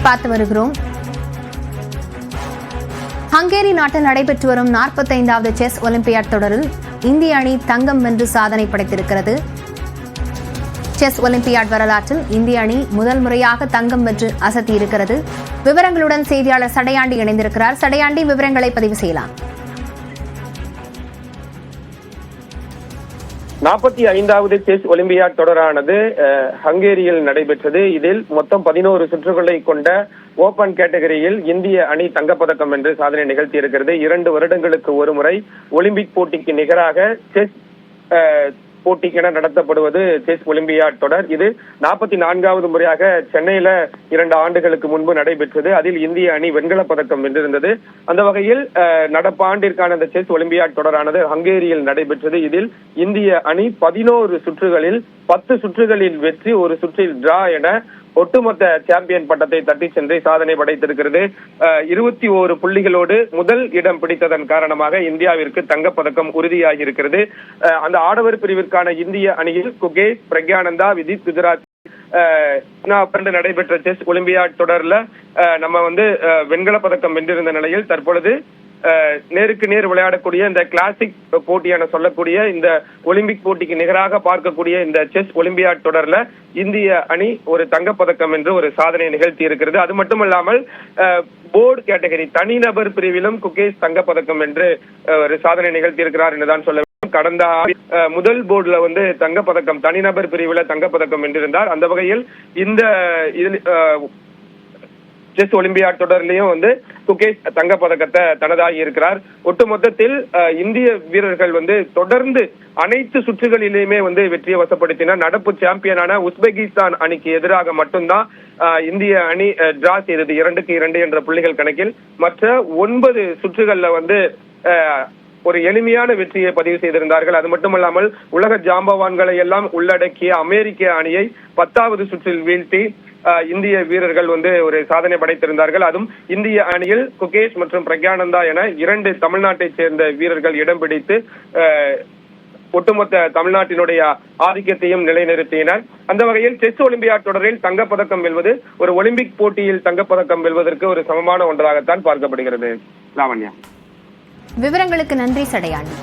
பார்த்து வருகிறோம். ஹங்கேரி நாட்டில் நடைபெற்று வரும் 45வது செஸ் ஒலிம்பியாட் தொடரில் இந்திய அணி தங்கம் வென்று சாதனை படைத்திருக்கிறது. செஸ் ஒலிம்பியாட் வரலாற்றில் இந்திய அணி முதல் முறையாக தங்கம் வென்று அசத்தியிருக்கிறது. விவரங்களுடன் செய்தியாளர் சடையாண்டி இணைந்திருக்கிறார். சடையாண்டி, விவரங்களை பதிவு செய்யலாம். 45வது செஸ் ஒலிம்பியாட் தொடரானது ஹங்கேரியில் நடைபெற்றது. இதில் மொத்தம் 11 சுற்றுகளை கொண்ட ஓபன் கேட்டகரியில் இந்திய அணி தங்கப்பதக்கம் வென்று சாதனை நிகழ்த்தி இருக்கிறது. 2 வருடங்களுக்கு ஒரு முறை ஒலிம்பிக் போட்டிக்கு நிகராக செஸ் போட்டிக்கென நடத்தப்படுவது செஸ் ஒலிம்பியாட் தொடர். இது 44வது முறையாக சென்னையில 2 ஆண்டுகளுக்கு முன்பு நடைபெற்றது. அதில் இந்திய அணி வெண்கலப் பதக்கம் வென்றிருந்தது. அந்த வகையில் நடப்பாண்டிற்கான இந்த செஸ் ஒலிம்பியாட் தொடரானது ஹங்கேரியில் நடைபெற்றது. இதில் இந்திய அணி 11 சுற்றுகளில் 10 சுற்றுகளில் வெற்றி, ஒரு சுற்றில் டிரா என ஒட்டுமொத்த சாம்பியன் பட்டத்தை தட்டி சென்று சாதனை படைத்திருக்கிறது. 21 புள்ளிகளோடு முதல் இடம் பிடித்ததன் காரணமாக இந்தியாவிற்கு தங்கப்பதக்கம் உறுதியாகி இருக்கிறது. அந்த ஆடவர் பிரிவிற்கான இந்திய அணியில் குகேஷ், பிரக்யானந்தா, விதித் குஜராத் நடைபெற்ற செஸ் ஒலிம்பியாட் தொடர்ல நம்ம வெண்கல பதக்கம் வென்றிருந்த நிலையில் தற்பொழுது நேருக்கு நேர் விளையாடக்கூடிய இந்த கிளாசிக் போட்டியான சொல்லக்கூடிய இந்த ஒலிம்பிக் போட்டிக்கு நிகராக பார்க்கக்கூடிய இந்த செஸ் ஒலிம்பியாட் தொடர்ல இந்திய அணி ஒரு தங்கப்பதக்கம் என்று ஒரு சாதனை நிகழ்த்தி இருக்கிறது. அது மட்டுமல்லாமல் போர்டு கேட்டகரி தனிநபர் பிரிவிலும் குகேஷ் தங்கப்பதக்கம் என்று ஒரு சாதனை நிகழ்த்தி இருக்கிறார் என்றுதான் சொல்ல வேண்டும். கடந்த முதல் போர்டுல தங்கப்பதக்கம் தனிநபர் பிரிவுல தங்கப்பதக்கம் வென்றிருந்தார். அந்த வகையில் இந்த செஸ் ஒலிம்பியாட் தொடர்லயும் குகேஷ் தங்கப்பதக்கத்தை தனதாகி இருக்கிறார். ஒட்டுமொத்தத்தில் இந்திய வீரர்கள் தொடர்ந்து அனைத்து சுற்றுகளிலுமே வெற்றியை வசப்படுத்தினார். நடப்பு சாம்பியனான உஸ்பெகிஸ்தான் அணிக்கு எதிராக மட்டும்தான் இந்திய அணி டிரா செய்தது 2-2 என்ற புள்ளிகள் கணக்கில். மற்ற 9 சுற்றுகள்ல ஒரு எளிமையான வெற்றியை பதிவு செய்திருந்தார்கள். அது மட்டுமல்லாமல் உலக ஜாம்பவான்களை எல்லாம் உள்ளடக்கிய அமெரிக்க அணியை 10வது சுற்றில் வீழ்த்தி இந்திய வீரர்கள் ஒரு சாதனை படைத்திருந்தார்கள். அதுவும் இந்திய அணியில் குகேஷ் மற்றும் பிரக்யானந்தா என 2 தமிழ்நாட்டை சேர்ந்த வீரர்கள் இடம் பிடித்து ஒட்டுமொத்த தமிழ்நாட்டினுடைய ஆதிக்கத்தையும் நிலைநிறுத்தினர். அந்த வகையில் செஸ் ஒலிம்பியாட் தொடரில் தங்கப்பதக்கம் வெல்வது ஒரு ஒலிம்பிக் போட்டியில் தங்கப்பதக்கம் வெல்வதற்கு ஒரு சமமான ஒன்றாகத்தான் பார்க்கப்படுகிறது. லாவண்யா, விவரங்களுக்கு நன்றி சடையாண்டி.